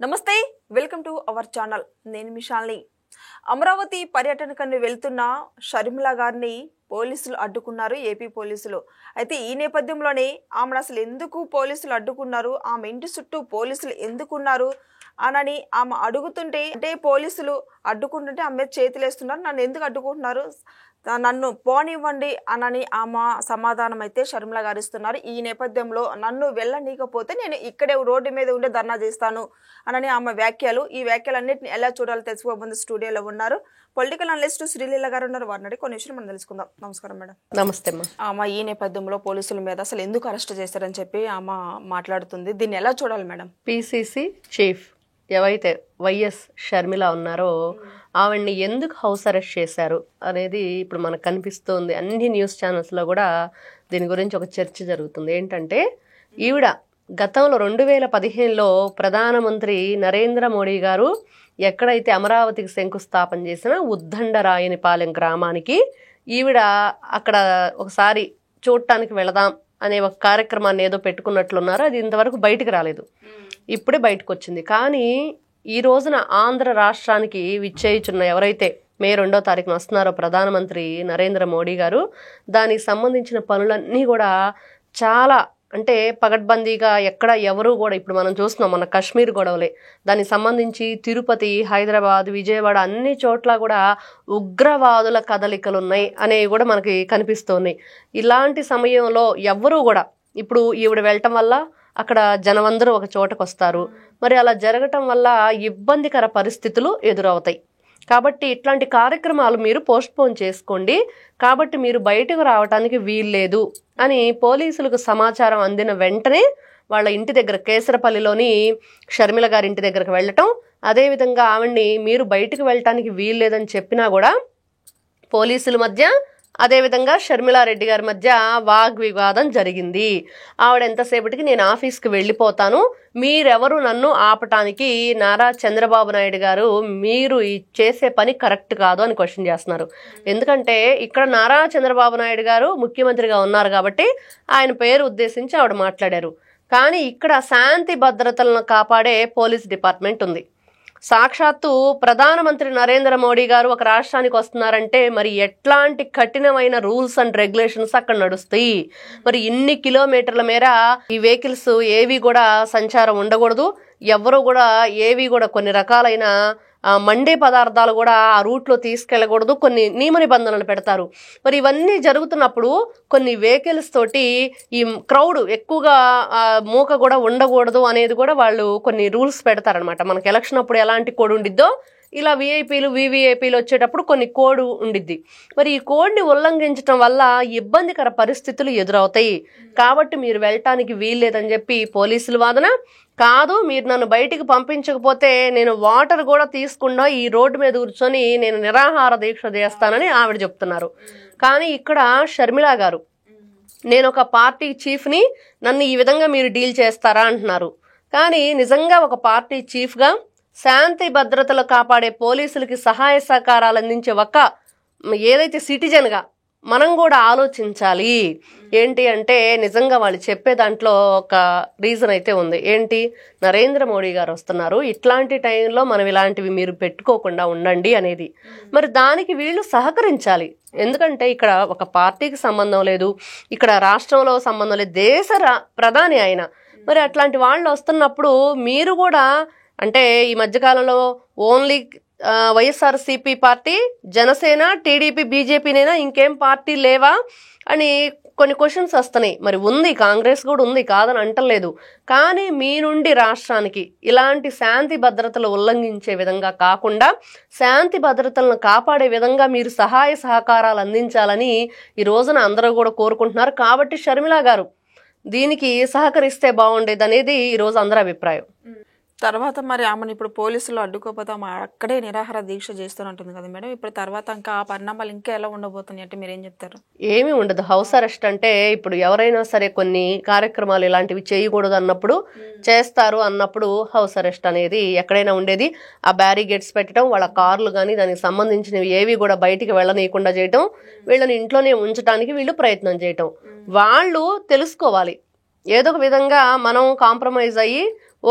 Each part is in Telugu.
నమస్తే, వెల్కమ్ టు అవర్ ఛానల్. నేను మిషాల్ని. అమరావతి పర్యటనకని వెళ్తున్న షర్మిల గారిని పోలీసులు అడ్డుకున్నారు, ఏపీ పోలీసులు. అయితే ఈ నేపథ్యంలోనే ఆమెను అసలు ఎందుకు పోలీసులు అడ్డుకున్నారు, ఆమె ఇంటి చుట్టూ పోలీసులు ఎందుకున్నారు అనని ఆమె అడుగుతుంటే, అంటే పోలీసులు అడ్డుకుంటుంటే ఆమె మీద చేతులేస్తున్నారు, నన్ను ఎందుకు అడ్డుకుంటున్నారు, నన్ను పోనివ్వండి అనని ఆమె సమాధానం అయితే షర్మిల గారు ఇస్తున్నారు. ఈ నేపథ్యంలో నన్ను వెళ్ళనీకపోతే నేను ఇక్కడే రోడ్డు మీద ఉండే ధర్నా చేస్తాను అనని ఆమె వ్యాఖ్యలు. ఈ వ్యాఖ్యలన్నింటినీ ఎలా చూడాలో తెలుసుకోబోతుంది. స్టూడియోలో ఉన్నారు పొలిటికల్ అనలిస్ట్ శ్రీలీల గారు ఉన్నారు. వారిని కొన్ని విషయం మనం తెలుసుకుందాం. నమస్కారం మేడం. నమస్తే. ఆమె ఈ నేపథ్యంలో పోలీసుల మీద అసలు ఎందుకు అరెస్ట్ చేశారని చెప్పి ఆమె మాట్లాడుతుంది. దీన్ని ఎలా చూడాలి మేడం? పిసిసి చీఫ్ ఎవరైతే వైఎస్ షర్మిల ఉన్నారో ఆవిడ్ని ఎందుకు హౌస్ అరెస్ట్ చేశారు అనేది ఇప్పుడు మనకు కనిపిస్తుంది. అన్ని న్యూస్ ఛానల్స్లో కూడా దీని గురించి ఒక చర్చ జరుగుతుంది. ఏంటంటే ఈవిడ గతంలో 2015లో ప్రధానమంత్రి నరేంద్ర మోడీ గారు ఎక్కడైతే అమరావతికి శంకుస్థాపన చేసిన ఉద్దండరాయనిపాలెం గ్రామానికి ఈవిడ అక్కడ ఒకసారి చూడటానికి వెళదాం అనే ఒక కార్యక్రమాన్ని ఏదో పెట్టుకున్నట్లున్నారు. అది ఇంతవరకు బయటకు రాలేదు, ఇప్పుడే బయటకు వచ్చింది. కానీ ఈ రోజున ఆంధ్ర రాష్ట్రానికి విచ్చేయుచున్న ఎవరైతే మే 2వ తారీఖున వస్తున్నారో ప్రధానమంత్రి నరేంద్ర మోడీ గారు, దానికి సంబంధించిన పనులన్నీ కూడా చాలా అంటే పగడ్బందీగా ఎక్కడ ఎవరు కూడా, ఇప్పుడు మనం చూస్తున్నాం మన కాశ్మీర్ గొడవలే, దానికి సంబంధించి తిరుపతి, హైదరాబాద్, విజయవాడ అన్ని చోట్ల కూడా ఉగ్రవాదుల కదలికలు ఉన్నాయి అనేవి కూడా మనకి కనిపిస్తున్నాయి. ఇలాంటి సమయంలో ఎవ్వరూ కూడా ఇప్పుడు ఈవిడ వెళ్ళటం వల్ల అక్కడ జనమందరూ ఒక చోటకు వస్తారు. మరి అలా జరగటం వల్ల ఇబ్బందికర పరిస్థితులు ఎదురవుతాయి. కాబట్టి ఇట్లాంటి కార్యక్రమాలు మీరు పోస్ట్పోన్ చేసుకోండి, కాబట్టి మీరు బయటకు రావడానికి వీల్లేదు అని పోలీసులకు సమాచారం అందిన వెంటనే వాళ్ళ ఇంటి దగ్గర కేసరపల్లిలోని షర్మిల గారి ఇంటి దగ్గరకు వెళ్ళటం, అదేవిధంగా ఆవిడ్ని మీరు బయటకు వెళ్ళటానికి వీల్లేదని చెప్పినా కూడా పోలీసుల మధ్య అదేవిధంగా షర్మిలారెడ్డి గారి మధ్య వాగ్వివాదం జరిగింది. ఆవిడ ఎంతసేపటికి నేను ఆఫీస్కి వెళ్ళిపోతాను, మీరెవరు నన్ను ఆపటానికి, నారా చంద్రబాబు నాయుడు గారు మీరు చేసే పని కరెక్ట్ కాదు అని క్వశ్చన్ చేస్తున్నారు. ఎందుకంటే ఇక్కడ నారా చంద్రబాబు నాయుడు గారు ముఖ్యమంత్రిగా ఉన్నారు కాబట్టి ఆయన పేరు ఉద్దేశించి ఆవిడ మాట్లాడారు. కానీ ఇక్కడ శాంతి భద్రతలను కాపాడే పోలీస్ డిపార్ట్మెంట్ ఉంది. సాక్షాత్తు ప్రధానమంత్రి నరేంద్ర మోడీ గారు ఒక రాష్ట్రానికి వస్తున్నారంటే మరి ఎట్లాంటి కఠినమైన రూల్స్ అండ్ రెగ్యులేషన్స్ అక్కడ నడుస్తాయి. మరి ఇన్ని కిలోమీటర్ల మేర ఈ వెహికల్స్ ఏవి కూడా సంచారం ఉండకూడదు, ఎవరు కూడా ఏవి కూడా కొన్ని రకాలైన మండే పదార్థాలు కూడా ఆ రూట్లో తీసుకెళ్ళకూడదు, కొన్ని నియమ నిబంధనలు పెడతారు. మరి ఇవన్నీ జరుగుతున్నప్పుడు కొన్ని వెహికల్స్ తోటి ఈ క్రౌడ్ ఎక్కువగా మూక కూడా ఉండకూడదు అనేది కూడా వాళ్ళు కొన్ని రూల్స్ పెడతారనమాట. మనకి ఎలక్షన్ అప్పుడు ఎలాంటి కోడ్ ఉండిద్దో ఇలా విఐపీలు వివిఐపీలు వచ్చేటప్పుడు కొన్ని కోడ్ ఉండిద్ది. మరి ఈ కోడ్ని ఉల్లంఘించడం వల్ల ఇబ్బందికర పరిస్థితులు ఎదురవుతాయి, కాబట్టి మీరు వెళ్ళటానికి వీల్లేదని చెప్పి పోలీసుల వాదన. కాదు, మీరు నన్ను బయటికి పంపించకపోతే నేను వాటర్ కూడా తీసుకుండా ఈ రోడ్డు మీద కూర్చొని నేను నిరాహార దీక్ష చేస్తానని ఆవిడ చెప్తున్నారు. కానీ ఇక్కడ షర్మిల గారు నేను ఒక పార్టీ చీఫ్ని, నన్ను ఈ విధంగా మీరు డీల్ చేస్తారా అంటున్నారు. కానీ నిజంగా ఒక పార్టీ చీఫ్గా శాంతి భద్రతలు కాపాడే పోలీసులకి సహాయ సహకారాలు అందించే ఒక ఏదైతే సిటిజన్గా మనం కూడా ఆలోచించాలి. ఏంటి అంటే నిజంగా వాళ్ళు చెప్పే దాంట్లో ఒక రీజన్ అయితే ఉంది. ఏంటి, నరేంద్ర మోడీ గారు వస్తున్నారు, ఇట్లాంటి టైంలో మనం ఇలాంటివి మీరు పెట్టుకోకుండా ఉండండి అనేది. మరి దానికి వీళ్ళు సహకరించాలి. ఎందుకంటే ఇక్కడ ఒక పార్టీకి సంబంధం లేదు, ఇక్కడ రాష్ట్రంలో సంబంధం లేదు, దేశ ప్రధాని ఆయన. మరి అట్లాంటి వాళ్ళు వస్తున్నప్పుడు మీరు కూడా అంటే ఈ మధ్యకాలంలో only YSRCP party, Janasena, TDP, బీజేపీనైనా ఇంకేం పార్టీ లేవా అని కొన్ని క్వశ్చన్స్ వస్తున్నాయి. మరి ఉంది, కాంగ్రెస్ కూడా ఉంది, కాదని అంటలేదు. కానీ మీ నుండి రాష్ట్రానికి ఇలాంటి శాంతి భద్రతలు ఉల్లంఘించే విధంగా కాకుండా శాంతి భద్రతలను కాపాడే విధంగా మీరు సహాయ సహకారాలు అందించాలని ఈ రోజున అందరూ కూడా కోరుకుంటున్నారు. కాబట్టి షర్మిల గారు దీనికి సహకరిస్తే బాగుండేది అనేది ఈరోజు అందరి అభిప్రాయం. తర్వాత మరి ఆమెను ఇప్పుడు పోలీసులు అడ్డుకోకపోతే ఆమె అక్కడే నిరాహార దీక్ష చేస్తూనంటుంది కదా మేడం. ఇప్పుడు తర్వాత ఇంకా ఆ పరిణామాలు ఇంకా ఎలా ఉండబోతున్నాయి అంటే మీరేం చెప్తారు? ఏమీ ఉండదు. హౌస్ అరెస్ట్ అంటే ఇప్పుడు ఎవరైనా సరే కొన్ని కార్యక్రమాలు ఇలాంటివి చేయకూడదు అన్నప్పుడు చేస్తారు అన్నప్పుడు హౌస్ అరెస్ట్ అనేది ఎక్కడైనా ఉండేది. ఆ బ్యారిగేట్స్ పెట్టడం, వాళ్ళ కార్లు కానీ దానికి సంబంధించినవి ఏవి కూడా బయటికి వెళ్ళనీయకుండా చేయటం, వీళ్ళని ఇంట్లోనే ఉంచడానికి వీళ్ళు ప్రయత్నం చేయటం. వాళ్ళు తెలుసుకోవాలి, ఏదో ఒక విధంగా మనం కాంప్రమైజ్ అయ్యి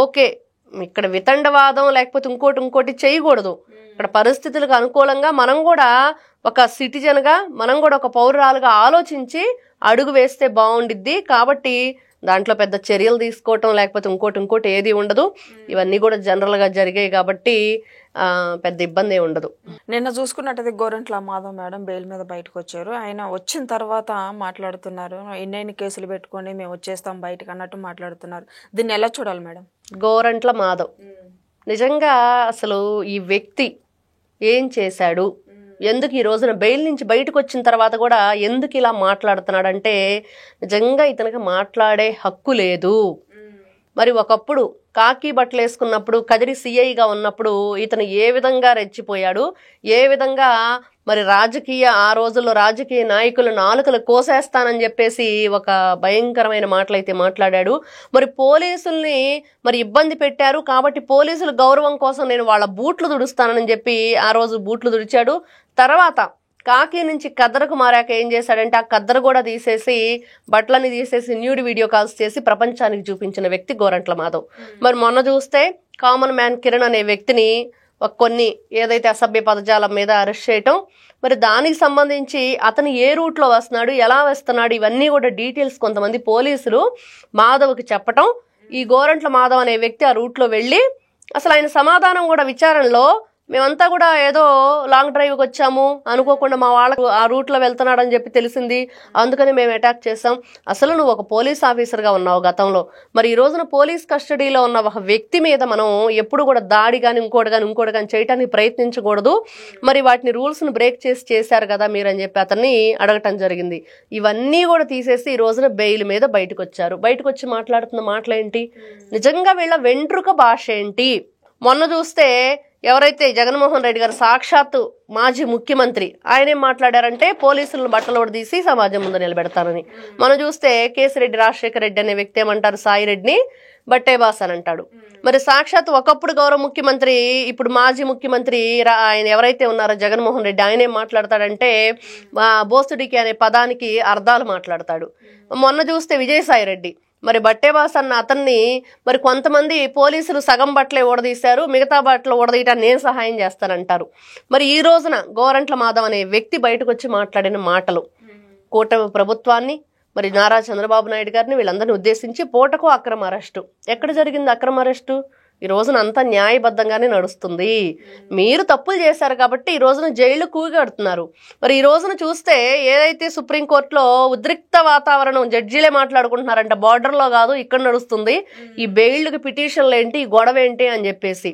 ఓకే ఇక్కడ వితండవాదం లేకపోతే ఇంకోటి చేయకూడదు. ఇక్కడ పరిస్థితులకు అనుకూలంగా మనం కూడా ఒక సిటిజన్గా, మనం కూడా ఒక పౌరురాలుగా ఆలోచించి అడుగు వేస్తే బాగుండిద్ది. కాబట్టి దాంట్లో పెద్ద చర్యలు తీసుకోవటం లేకపోతే ఇంకోటి ఏది ఉండదు. ఇవన్నీ కూడా జనరల్గా జరిగాయి కాబట్టి పెద్ద ఇబ్బంది ఉండదు. నిన్న చూసుకున్నట్టయితే గోరంట్ల మాధవ్ మేడం బెయిల్ మీద బయటకు వచ్చారు. ఆయన వచ్చిన తర్వాత మాట్లాడుతున్నారు, ఎన్నెన్ని కేసులు పెట్టుకొని మేము వచ్చేస్తాం బయటకు అన్నట్టు మాట్లాడుతున్నారు. దీన్ని ఎలా చూడాలి మేడం? గోరంట్ల మాధవ్ నిజంగా అసలు ఈ వ్యక్తి ఏం చేశాడు, ఎందుకు ఈ రోజున బెయిల్ నుంచి బయటకు వచ్చిన తర్వాత కూడా ఎందుకు ఇలా మాట్లాడుతున్నాడంటే నిజంగా ఇతనికి మాట్లాడే హక్కు లేదు. మరి ఒకప్పుడు కాకి బట్టలు వేసుకున్నప్పుడు కదిరి సిఐగా ఉన్నప్పుడు ఇతను ఏ విధంగా రెచ్చిపోయాడు, ఏ విధంగా మరి ఆ రోజుల్లో రాజకీయ నాయకుల నాలుకలు కోసేస్తానని చెప్పేసి ఒక భయంకరమైన మాటలైతే మాట్లాడాడు. మరి పోలీసుల్ని మరి ఇబ్బంది పెట్టారు కాబట్టి పోలీసుల గౌరవం కోసం నేను వాళ్ళ బూట్లు తుడుస్తానని చెప్పి ఆ రోజు బూట్లు తుడిచాడు. తర్వాత కాకి నుంచి కద్దరకు మారాక ఏం చేశాడంటే ఆ కద్దరు కూడా తీసేసి బట్టలని తీసేసి న్యూడ్ వీడియో కాల్స్ చేసి ప్రపంచానికి చూపించిన వ్యక్తి గోరంట్ల మాధవ్. మరి మొన్న చూస్తే కామన్ మ్యాన్ కిరణ్ అనే వ్యక్తిని కొన్ని ఏదైతే అసభ్య పదజాలం మీద అరెస్ట్ చేయటం, మరి దానికి సంబంధించి అతను ఏ రూట్లో వస్తున్నాడు, ఎలా వస్తున్నాడు, ఇవన్నీ కూడా డీటెయిల్స్ కొంతమంది పోలీసులు మాధవ్కి చెప్పటం. ఈ గోరంట్ల మాధవ్ అనే వ్యక్తి ఆ రూట్లో వెళ్ళి అసలు ఆయన సమాధానం కూడా విచారణలో మేమంతా కూడా ఏదో లాంగ్ డ్రైవ్కి వచ్చాము, అనుకోకుండా మా వాళ్ళకు ఆ రూట్లో వెళ్తున్నాడని చెప్పి తెలిసింది, అందుకని మేము అటాక్ చేసాం. అసలు నువ్వు ఒక పోలీస్ ఆఫీసర్గా ఉన్నావు గతంలో, మరి ఈ రోజున పోలీస్ కస్టడీలో ఉన్న ఒక వ్యక్తి మీద మనం ఎప్పుడు కూడా దాడి కానీ ఇంకోటి కానీ చేయడానికి ప్రయత్నించకూడదు. మరి వాటిని రూల్స్ను బ్రేక్ చేశారు కదా మీరు అని చెప్పి అతన్ని అడగటం జరిగింది. ఇవన్నీ కూడా తీసేసి ఈ రోజున బెయిల్ మీద బయటకు వచ్చారు. బయటకు వచ్చి మాట్లాడుతున్న మాటలేంటి, నిజంగా వీళ్ళ వెంట్రుక భాష ఏంటి? మొన్న చూస్తే ఎవరైతే జగన్మోహన్ రెడ్డి గారు సాక్షాత్తు మాజీ ముఖ్యమంత్రి ఆయనేం మాట్లాడారంటే పోలీసులను బట్టలు తీసి సమాజం ముందు నిలబెడతానని. మనం చూస్తే కేసిరెడ్డి రాజశేఖర రెడ్డి అనే వ్యక్తి ఏమంటారు, సాయి రెడ్డిని బట్టే బాస్ అని అంటాడు. మరి సాక్షాత్తు ఒకప్పుడు గౌరవ ముఖ్యమంత్రి ఇప్పుడు మాజీ ముఖ్యమంత్రి ఆయన ఎవరైతే ఉన్నారో జగన్మోహన్ రెడ్డి ఆయనేం మాట్లాడతాడంటే బోసుడికి అనే పదానికి అర్థాలు మాట్లాడతాడు. మొన్న చూస్తే విజయసాయి రెడ్డి మరి బట్టేబాస్ అన్న అతన్ని మరి కొంతమంది పోలీసులు సగం బట్టలే ఊడదీశారు, మిగతా బట్టలు ఊడదీయటాన్ని నేను సహాయం చేస్తానంటారు. మరి ఈ రోజున గోరంట్ల మాధవ్ అనే వ్యక్తి బయటకు వచ్చి మాట్లాడిన మాటలు కూటమి ప్రభుత్వాన్ని మరి నారా చంద్రబాబు నాయుడు గారిని వీళ్ళందరినీ ఉద్దేశించి పూటకు అక్రమ అరెస్టు. ఎక్కడ జరిగింది అక్రమ అరెస్టు? ఈ రోజున అంతా న్యాయబద్ధంగానే నడుస్తుంది. మీరు తప్పులు చేశారు కాబట్టి ఈ రోజున జైలు కూగడుతున్నారు. మరి ఈ రోజున చూస్తే ఏదైతే సుప్రీంకోర్టులో ఉద్రిక్త వాతావరణం, జడ్జీలే మాట్లాడుకుంటున్నారంట, బార్డర్లో కాదు ఇక్కడ నడుస్తుంది, ఈ బెయిల్కి పిటిషన్లు ఏంటి, ఈ గొడవ ఏంటి అని చెప్పేసి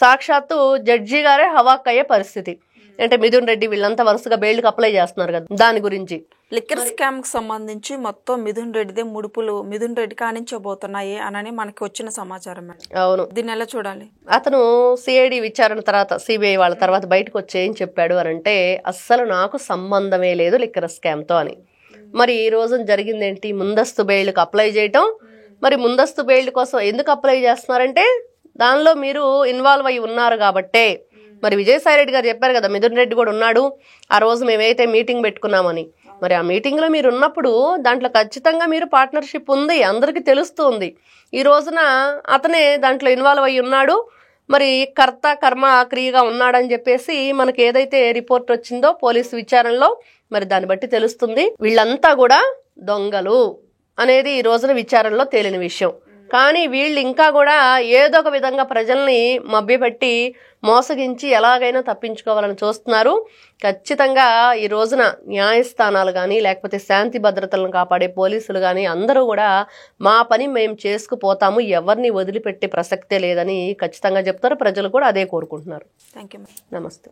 సాక్షాత్తు జడ్జి గారే హవాక్ అయ్యే పరిస్థితి. అంటే మిథున్ రెడ్డి వీళ్ళంతా వరుసగా బెయిల్కి అప్లై చేస్తున్నారు కదా. దాని గురించి లిక్కర్ స్కామ్ కి సంబంధించి మొత్తం మిథున్ రెడ్డిదే ముడుపులు మిథున్ రెడ్డి కానించబోతున్నాయి అని మనకి వచ్చిన సమాచారం. అవును, దీన్ని ఎలా చూడాలి? అతను సిఐడి విచారణ తర్వాత సిబిఐ వాళ్ళ తర్వాత బయటకు వచ్చి ఏం చెప్పాడు అని అంటే అస్సలు నాకు సంబంధమే లేదు లిక్కర్ స్కామ్ తో అని. మరి ఈ రోజు జరిగింది ఏంటి, ముందస్తు బెయిల్కి అప్లై చేయటం. మరి ముందస్తు బెయిల్ కోసం ఎందుకు అప్లై చేస్తున్నారంటే దానిలో మీరు ఇన్వాల్వ్ అయి ఉన్నారు కాబట్టే. మరి విజయసాయి రెడ్డి గారు చెప్పారు కదా మిథున్ రెడ్డి కూడా ఉన్నాడు, ఆ రోజు మేమైతే మీటింగ్ పెట్టుకున్నామని. మరి ఆ మీటింగ్లో మీరు ఉన్నప్పుడు దాంట్లో ఖచ్చితంగా మీరు పార్ట్నర్షిప్ ఉంది, అందరికీ తెలుస్తుంది. ఈ రోజున అతనే దాంట్లో ఇన్వాల్వ్ అయ్యి ఉన్నాడు, మరి కర్త కర్మ క్రియగా ఉన్నాడని చెప్పేసి మనకి ఏదైతే రిపోర్ట్ వచ్చిందో పోలీసు విచారణలో మరి దాన్ని బట్టి తెలుస్తుంది. వీళ్ళంతా కూడా దొంగలు అనేది ఈ రోజున విచారణలో తేలిన విషయం. కానీ వీళ్ళు ఇంకా కూడా ఏదో ఒక విధంగా ప్రజల్ని మభ్యపెట్టి మోసగించి ఎలాగైనా తప్పించుకోవాలని చూస్తున్నారు. ఖచ్చితంగా ఈ రోజున న్యాయస్థానాలు కానీ లేకపోతే శాంతి భద్రతలను కాపాడే పోలీసులు కానీ అందరూ కూడా మా పని మేము చేసుకుపోతాము, ఎవరిని వదిలిపెట్టే ప్రసక్తే లేదని ఖచ్చితంగా చెప్తారు. ప్రజలు కూడా అదే కోరుకుంటున్నారు. Thank you. నమస్తే.